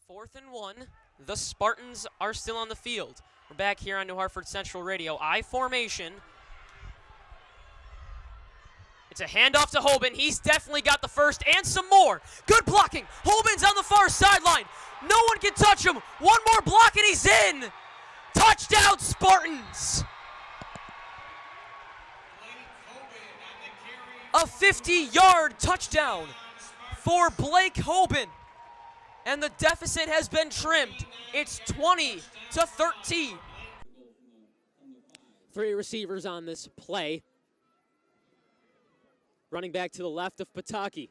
4th and 1. The Spartans are still on the field. We're back here on New Hartford Central Radio. I formation. It's a handoff to Hoban. He's definitely got the first and some more. Good blocking. Hoban's on the far sideline. No one can touch him. One more block and he's in. Touchdown, Spartans. A 50-yard touchdown for Blake Hoban. And the deficit has been trimmed. It's 20-13. 3 receivers on this play. Running back to the left of Pataki.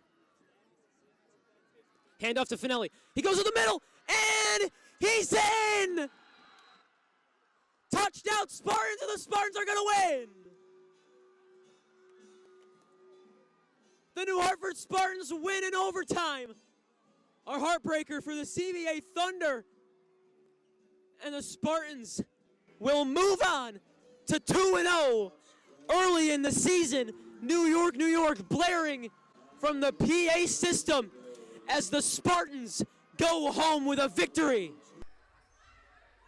Handoff to Finelli. He goes to the middle, and he's in! Touchdown Spartans, and the Spartans are going to win! The New Hartford Spartans win in overtime. A heartbreaker for the CVA Thunder. And the Spartans will move on to 2-0 early in the season. New York, blaring from the PA system as the Spartans go home with a victory.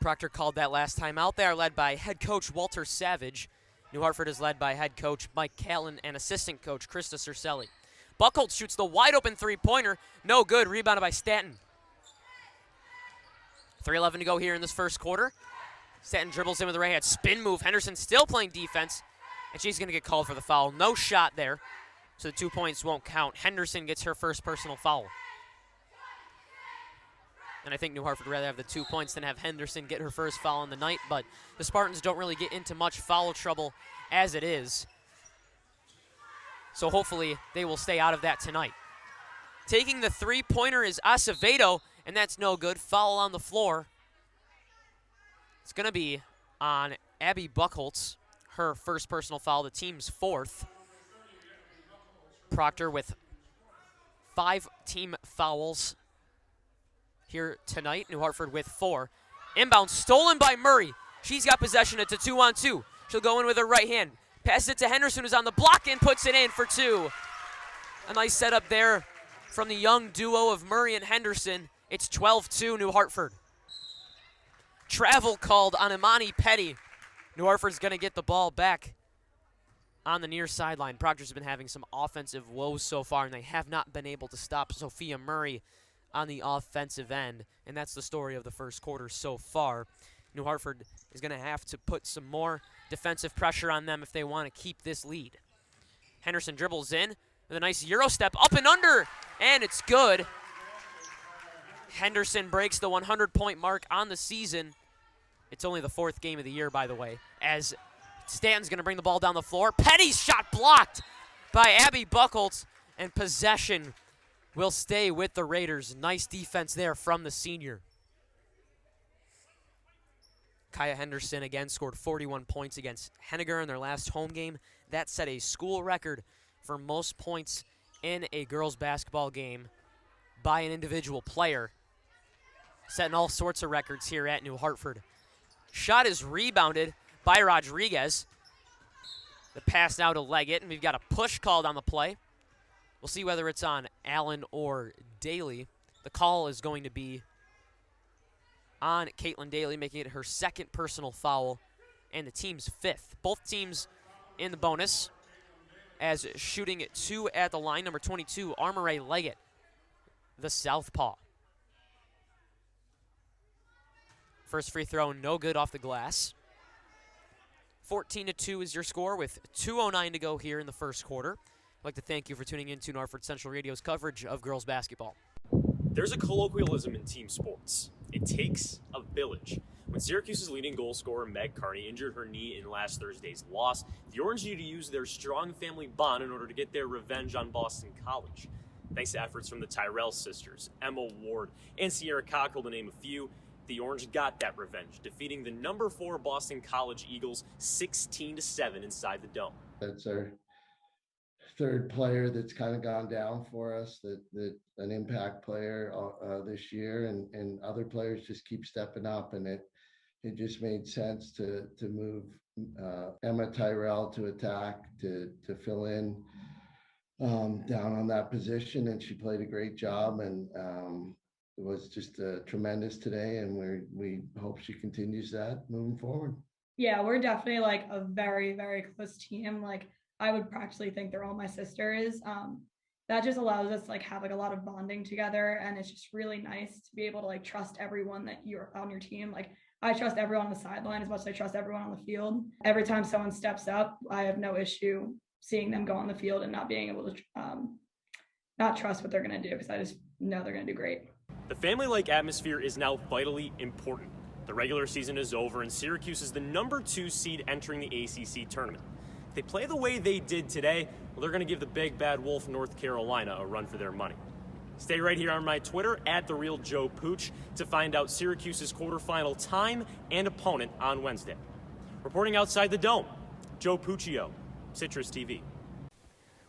Proctor called that last time out. They are led by head coach Walter Savage. New Hartford is led by head coach Mike Callan and assistant coach Krista Cercelli. Buckholtz shoots the wide open three-pointer. No good, rebounded by Stanton. 3:11 to go here in this first quarter. Stanton dribbles in with the right hand spin move. Henderson still playing defense. And she's going to get called for the foul. No shot there, so the 2 points won't count. Henderson gets her first personal foul. And I think New Hartford would rather have the 2 points than have Henderson get her first foul on the night, but the Spartans don't really get into much foul trouble as it is. So hopefully they will stay out of that tonight. Taking the three-pointer is Acevedo, and that's no good. Foul on the floor. It's going to be on Abby Buckholtz. Her first personal foul, the team's 4th. Proctor with 5 team fouls here tonight. New Hartford with 4. Inbound stolen by Murray. She's got possession. It's a 2-on-2. She'll go in with her right hand. Passes it to Henderson, who's on the block and puts it in for 2. A nice setup there from the young duo of Murray and Henderson. It's 12-2 New Hartford. Travel called on Imani Petty. New Hartford's going to get the ball back on the near sideline. Proctor's been having some offensive woes so far, and they have not been able to stop Sophia Murray on the offensive end. And that's the story of the first quarter so far. New Hartford is going to have to put some more defensive pressure on them if they want to keep this lead. Henderson dribbles in with a nice Euro step up and under, and it's good. Henderson breaks the 100-point mark on the season. It's only the 4th game of the year, by the way, as Stanton's going to bring the ball down the floor. Petty's shot blocked by Abby Buckholtz, and possession will stay with the Raiders. Nice defense there from the senior. Kaya Henderson again scored 41 points against Henniger in their last home game. That set a school record for most points in a girls basketball game by an individual player. Setting all sorts of records here at New Hartford. Shot is rebounded by Rodriguez. The pass now to Leggett, and we've got a push called on the play. We'll see whether it's on Allen or Daly. The call is going to be on Caitlin Daly, making it her 2nd personal foul and the team's 5th. Both teams in the bonus as shooting 2 at the line. Number 22, Armoray Leggett, the southpaw. First free throw, no good off the glass. 14-2 is your score with 2:09 to go here in the first quarter. I'd like to thank you for tuning in to Hartford Central Radio's coverage of girls basketball. There's a colloquialism in team sports. It takes a village. When Syracuse's leading goal scorer Meg Carney injured her knee in last Thursday's loss, the Orange needed to use their strong family bond in order to get their revenge on Boston College. Thanks to efforts from the Tyrell sisters, Emma Ward, and Sierra Cockrell, to name a few, the Orange got that revenge, defeating the number 4 Boston College Eagles 16-7 inside the Dome. That's our 3rd player that's kind of gone down for us, that an impact player this year, and other players just keep stepping up, and it just made sense to move Emma Tyrell to attack, to fill in down on that position, and she played a great job. And was just tremendous today, and we hope she continues that moving forward. Yeah, we're definitely like a very, very close team. Like I would practically think they're all my sisters. That just allows us to like have like a lot of bonding together, and it's just really nice to be able to like trust everyone that you're on your team. Like I trust everyone on the sideline as much as I trust everyone on the field. Every time someone steps up, I have no issue seeing them go on the field and not being able to not trust what they're going to do, because I just know they're going to do great. The family-like atmosphere is now vitally important. The regular season is over, and Syracuse is the #2 seed entering the ACC tournament. If they play the way they did today, well, they're going to give the big bad wolf North Carolina a run for their money. Stay right here on my Twitter, @TheRealJoePooch, to find out Syracuse's quarterfinal time and opponent on Wednesday. Reporting outside the Dome, Joe Puccio, Citrus TV.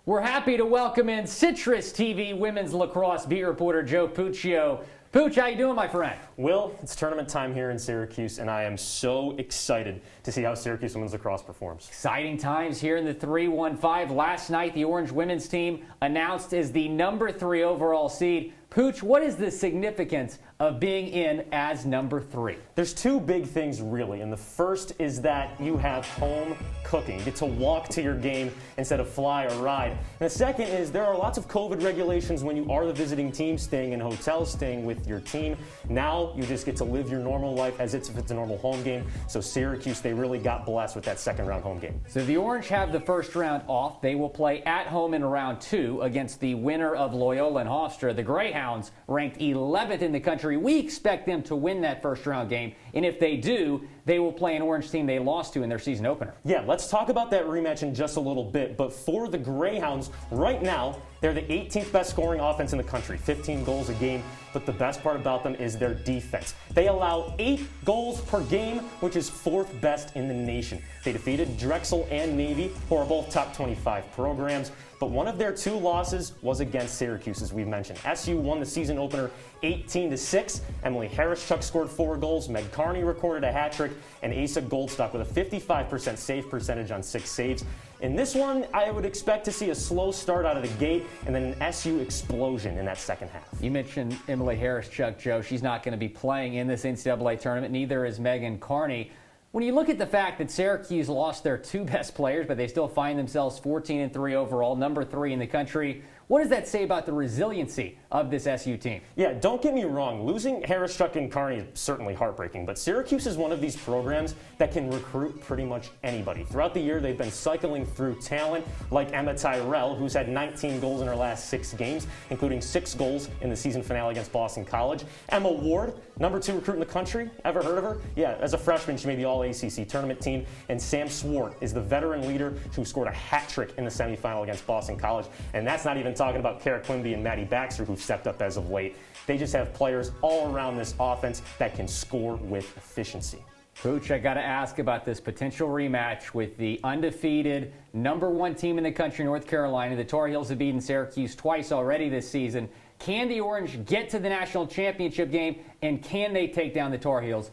We're happy to welcome in Citrus TV women's lacrosse beat reporter Joe Puccio. Pooch, how you doing, my friend? Will, it's tournament time here in Syracuse, and I am so excited to see how Syracuse women's lacrosse performs. Exciting times here in the 3-1-5. Last night, the Orange women's team announced as the #3 overall seed. Pooch, what is the significance of being in as #3? There's two big things, really, and the first is that you have home cooking. You get to walk to your game instead of fly or ride. And the second is there are lots of COVID regulations when you are the visiting team, staying in hotels, staying with your team. Now you just get to live your normal life as if it's a normal home game. So Syracuse, they really got blessed with that second-round home game. So the Orange have the first round off. They will play at home in round 2 against the winner of Loyola and Hofstra. The Greyhounds, ranked 11th in the country. We expect them to win that first round game, and if they do, they will play an Orange team they lost to in their season opener. Yeah, let's talk about that rematch in just a little bit, but for the Greyhounds, right now, they're the 18th best scoring offense in the country, 15 goals a game, but the best part about them is their defense. They allow 8 goals per game, which is 4th best in the nation. They defeated Drexel and Navy, who are both top 25 programs, but one of their 2 losses was against Syracuse, as we've mentioned. SU won the season opener 18-6. Emily Harris-Chuck scored 4 goals, Meg Carney recorded a hat trick, and Asa Goldstock with a 55% save percentage on 6 saves. In this one, I would expect to see a slow start out of the gate and then an SU explosion in that second half. You mentioned Emily Harris-Chuck, Joe. She's not going to be playing in this NCAA tournament. Neither is Megan Carney. When you look at the fact that Syracuse lost their 2 best players, but they still find themselves 14-3 overall, #3 in the country, what does that say about the resiliency of this SU team? Yeah, don't get me wrong. Losing Harris-Chuck and Carney is certainly heartbreaking, but Syracuse is one of these programs that can recruit pretty much anybody. Throughout the year, they've been cycling through talent like Emma Tyrell, who's had 19 goals in her last 6 games, including 6 goals in the season finale against Boston College. Emma Ward, #2 recruit in the country. Ever heard of her? Yeah, as a freshman, she made the All-ACC tournament team. And Sam Swart is the veteran leader who scored a hat trick in the semifinal against Boston College. And that's not even talking about Kara Quimby and Maddie Baxter, who've stepped up as of late. They just have players all around this offense that can score with efficiency. Pooch, I got to ask about this potential rematch with the undefeated #1 team in the country, North Carolina. The Tar Heels have beaten Syracuse twice already this season. Can the Orange get to the national championship game, and can they take down the Tar Heels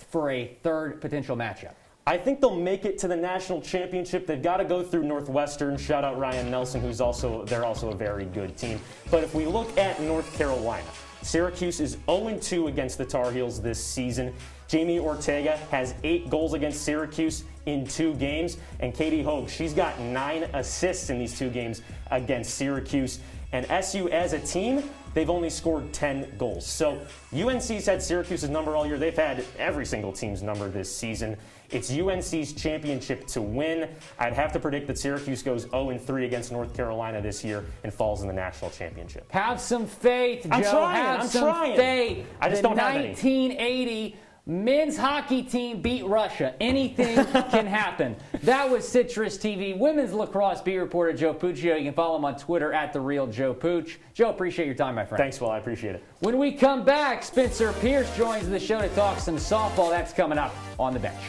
for a third potential matchup? I think they'll make it to the national championship. They've got to go through Northwestern. Shout out Ryan Nelson, they're also a very good team. But if we look at North Carolina, Syracuse is 0-2 against the Tar Heels this season. Jamie Ortega has 8 goals against Syracuse in 2 games. And Katie Hogue, she's got 9 assists in these 2 games against Syracuse. And SU as a team, they've only scored 10 goals. So UNC's had Syracuse's number all year. They've had every single team's number this season. It's UNC's championship to win. I'd have to predict that Syracuse goes 0-3 against North Carolina this year and falls in the national championship. Have some faith, Joe. I'm trying. Have some faith. I just don't have any. 1980 men's hockey team beat Russia. Anything can happen. That was Citrus TV women's lacrosse beat reporter Joe Puccio. You can follow him on Twitter @TheRealJoePooch. Joe, appreciate your time, my friend. Thanks, Will. I appreciate it. When we come back, Spencer Pierce joins the show to talk some softball. That's coming up on the bench.